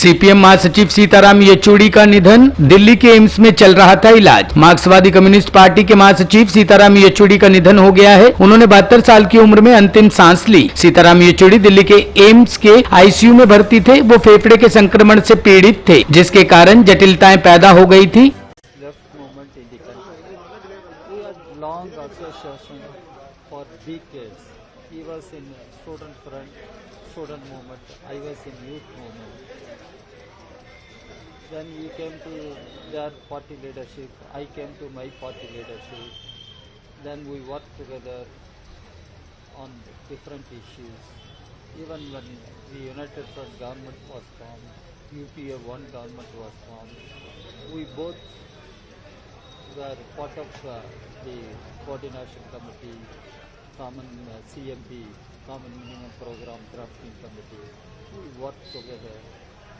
CPM महासचिव सीताराम येचुरी का निधन, दिल्ली के एम्स में चल रहा था इलाज। मार्क्सवादी कम्युनिस्ट पार्टी के महासचिव सीताराम येचुरी का निधन हो गया है। उन्होंने 72 साल की उम्र में अंतिम सांस ली। सीताराम येचुरी दिल्ली के एम्स के आईसीयू में भर्ती थे। वो फेफड़े के संक्रमण से पीड़ित थे, जिसके कारण जटिलताएं पैदा हो गई थी। Student movement, I was in youth movement. Then we came to their party leadership, I came to my party leadership. Then we worked together on different issues. Even when the United Front government was formed, UPA 1 government was formed, we both were part of the coordination committee, common CMP, Common Minimum Program Drafting Committee. We worked together,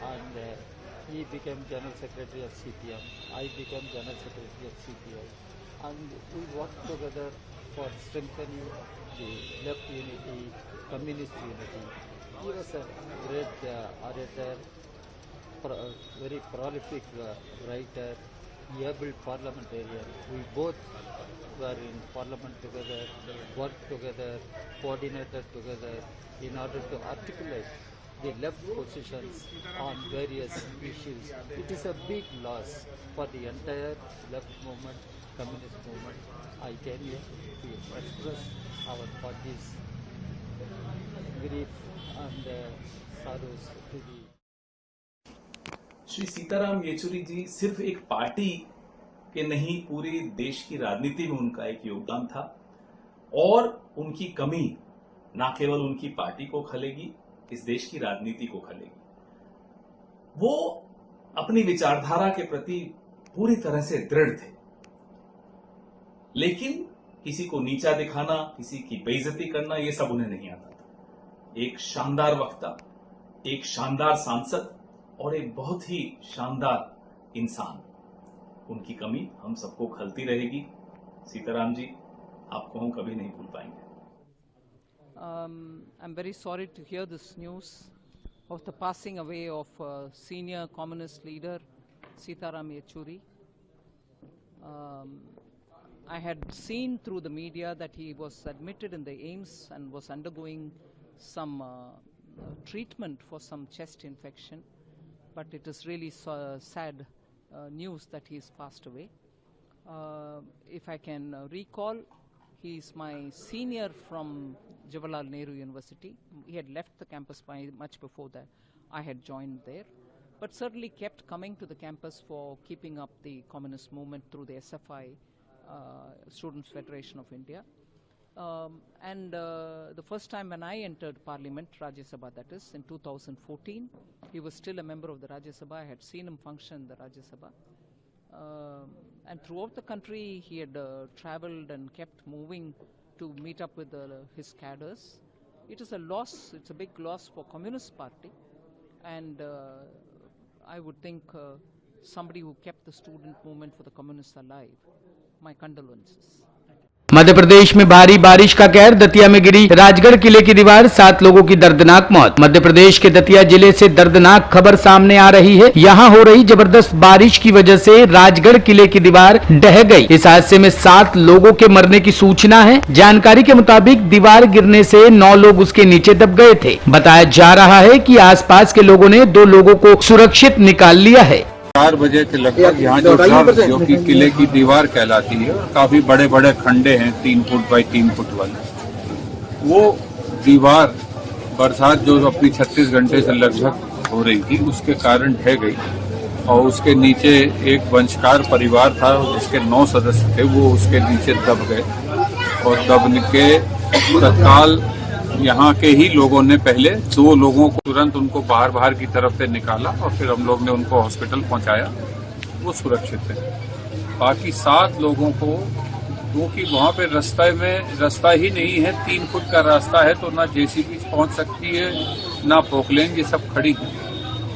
and he became General Secretary of CPM, I became General Secretary of CPI, and we worked together for strengthening the left unity, communist unity. He was a great orator, very prolific writer, able parliamentarian. We both were in parliament together, worked together, coordinated together in order to articulate the left positions on various issues. It is a big loss for the entire left movement, communist movement. I came here to express our party's grief and sorrows to the Shri Sitaram Yechury जी सिर्फ एक party के नहीं, पूरे देश की राजनीति में उनका एक योगदान था, और उनकी कमी ना केवल उनकी पार्टी को खलेगी, इस देश की राजनीति को खलेगी। वो अपनी विचारधारा के प्रति पूरी तरह से दृढ़ थे, लेकिन किसी को नीचा दिखाना, किसी की बेइज्जती करना, ये सब उन्हें नहीं आता था। एक शानदार वक्ता, एक शानदार सांसद और एक बहुत ही शानदार इंसान। उनकी कमी हम सबको खलती रहेगी। सीताराम जी, आपको हम कभी नहीं भूल पाएंगे। I'm very sorry to hear this news of the passing away of senior communist leader Sitaram Yechuri. I had seen through the media that he was admitted in the AIIMS and was undergoing some treatment for some chest infection, but it is really sad news that he has passed away. If I can recall, he is my senior from Jawaharlal Nehru University. He had left the campus much before that I had joined there, but certainly kept coming to the campus for keeping up the communist movement through the SFI, Students Federation of India. The first time when I entered Parliament, Rajya Sabha that is, in 2014, he was still a member of the Rajya Sabha. I had seen him function in the Rajya Sabha. And throughout the country, he had travelled and kept moving to meet up with his cadres. It is a loss, it's a big loss for Communist Party. And I would think somebody who kept the student movement for the communists alive. My condolences. Madhya Pradesh में भारी बारिश का कहर, दतिया में गिरी राजगढ़ किले की दीवार, 7 लोगों की दर्दनाक मौत। मध्य प्रदेश के दतिया जिले से दर्दनाक खबर सामने आ रही है। यहां हो रही जबरदस्त बारिश की वजह से राजगढ़ किले की दीवार ढह गई। इस हादसे में 7 लोगों के मरने की सूचना है। जानकारी के मुताबिक दीवार गिरने से 9 लोग उसके नीचे दब गए थे। बताया जा रहा है कि आसपास के लोगों ने 2 लोगों को सुरक्षित निकाल लिया है। 4 बजे के लगभग यहाँ जो कि किले की दीवार कहलाती है, काफी बड़े बड़े खंडे हैं, 3 फुट बाई 3 फुट वाले। वो दीवार बरसात जो अपनी 36 घंटे से लगभग हो रही थी, उसके कारण ढह गई, और उसके नीचे एक वंशकार परिवार था जिसके 9 सदस्य थे, वो उसके नीचे दब गए, और दबने के तत्काल यहाँ के ही लोगों ने पहले 2 लोगों को तुरंत उनको बाहर की तरफ से निकाला, और फिर हम लोग ने उनको हॉस्पिटल पहुँचाया, वो सुरक्षित है। बाकी 7 लोगों को, क्योंकि वहाँ पे रास्ता ही नहीं है, 3 फुट का रास्ता है, तो ना जेसीबी पहुँच सकती है, ना पोकलेन, ये सब खड़ी है,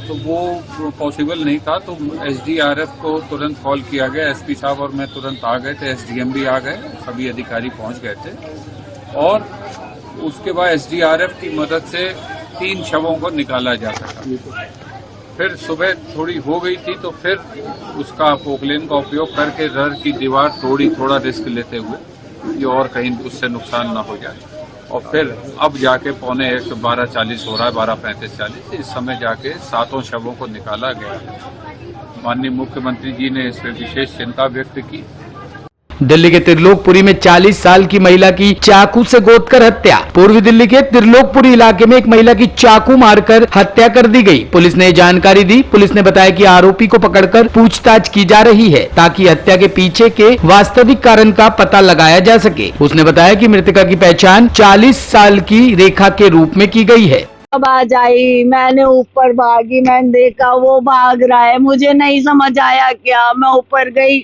तो वो पॉसिबल नहीं था। तो एसडीआरएफ को तुरंत कॉल किया गया, एसपी साहब और मैं तुरंत आ गए थे, एसडीएम भी आ गए, सभी अधिकारी पहुँच गए थे, और उसके बाद एसडीआरएफ की मदद से 3 शवों को निकाला जा सका। फिर सुबह थोड़ी हो गई थी तो फिर उसका पोकलेन का उपयोग करके घर की दीवार तोड़ी, थोड़ा रिस्क लेते हुए ये और कहीं उससे नुकसान ना हो जाए। और फिर अब जाके 12:45 12:40 हो रहा है, 12:35-40 इस समय जाके 7 शवों को निकाला गया है। माननीय मुख्यमंत्री जी ने इस पर विशेष चिंता व्यक्त की। दिल्ली के त्रिलोकपुरी में 40 साल की महिला की चाकू से गोदकर हत्या। पूर्वी दिल्ली के त्रिलोकपुरी इलाके में एक महिला की चाकू मारकर हत्या कर दी गई। पुलिस ने जानकारी दी। पुलिस ने बताया कि आरोपी को पकड़कर पूछताछ की जा रही है ताकि हत्या के पीछे के वास्तविक कारण का पता लगाया जा सके। उसने बताया कि मृतका की पहचान 40 साल की रेखा के रूप में की गई है। आवाज आई, मैंने ऊपर भागी, मैंने देखा वो भाग रहा है, मुझे नहीं समझ आया क्या। मैं ऊपर गई,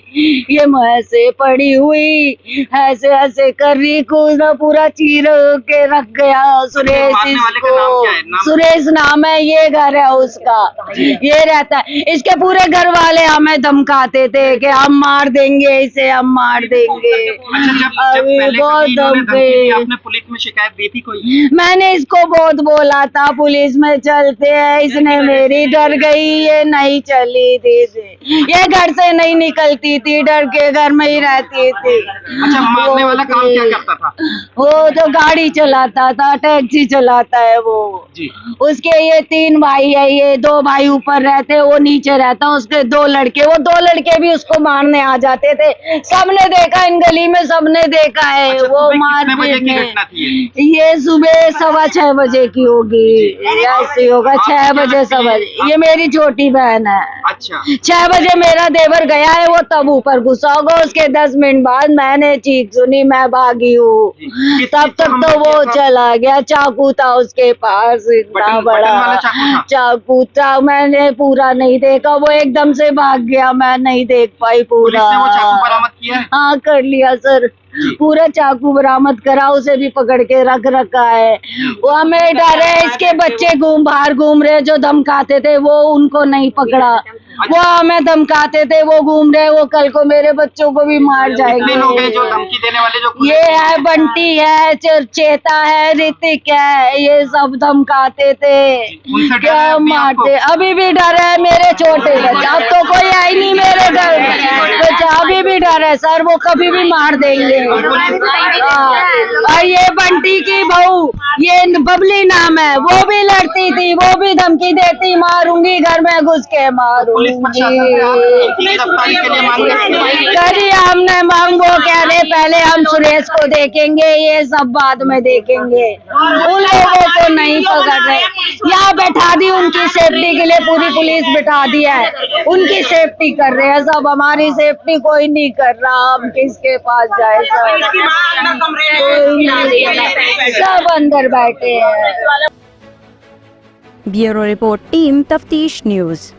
ये मुँह ऐसे पड़ी हुई, ऐसे ऐसे कर रही, कूदा पूरा चीर के रख गया। सुरेश, इसको सुरेश नाम है, ये घर है उसका, ये रहता है। इसके पूरे घर वाले हमें धमकाते थे कि हम मार देंगे इसे, हम मार देंगे। बहुत धमकी। आपने पुलिस में शिकायत दी थी कोई? मैंने इसको बहुत बोला था पुलिस में चलते हैं, इसने मेरी डर गई, ये नहीं चली थी, ये घर से नहीं निकलती थी, डर के घर में ही रहती थी। अच्छा, मारने वाला काम क्या करता था? वो तो गाड़ी चलाता था, टैक्सी चलाता है वो जी। उसके ये 3 भाई है, ये 2 भाई ऊपर रहते, वो नीचे रहता, उसके 2 लड़के, वो 2 लड़के भी उसको मारने आ जाते थे। सबने देखा, इन गली में सबने देखा है। अच्छा, वो मारपीट में ये सुबह 6:15 बजे की होगी, ऐसे होगा 6 बजे 7 ये मेरी छोटी बहन है। अच्छा, 6 बजे मेरा देवर गया है, वो तब ऊपर घुसा होगा। उसके 10 मिनट बाद मैंने चीख सुनी, मैं भागी हूँ। तब तक तो वो चला गया। चाकू था उसके पास, इतना बड़ा चाकू था। मैंने पूरा नहीं देखा, वो एकदम से भाग गया, मैं नहीं देख पाई पूरा। वो चाकू बरामद किया है? हाँ, कर लिया सर, पूरा चाकू बरामद करा, उसे भी पकड़ के रख रखा है। वो हमें डर है, इसके बच्चे बाहर घूम रहे जो धमकाते थे, वो उनको नहीं पकड़ा। वो हमें धमकाते थे, वो घूम रहे, वो कल को मेरे बच्चों को भी मार जाएंगे। जो धमकी देने वाले जो ये है बंटी है, चेता है, ऋतिक है, ये सब धमकाते थे, क्या मारते। अभी भी डर है मेरे छोटे बच्चे, अब तो कोई है ही नहीं मेरे घर बच्चा, अभी भी डर है सर, वो कभी भी मार देंगे। और ये बंटी की बहू, ये बबली नाम है, वो भी लड़ती थी, वो भी धमकी देती, मारूंगी, घर में घुस के मारूंगी। करी हमने मांग, वो कह रहे पहले हम सुरेश को देखेंगे, ये सब बाद में देखेंगे। उन लोगों को नहीं पकड़ रहे, यहाँ बैठा दी, उनकी सेफ्टी के लिए पूरी पुलिस बैठा दी है, उनकी सेफ्टी कर रहे हैं सब, हमारी सेफ्टी कोई नहीं कर रहा। हम किसके पास जाए? सब अंदर बैठे हैं। ब्यूरो रिपोर्ट, टीम तफ्तीश न्यूज़।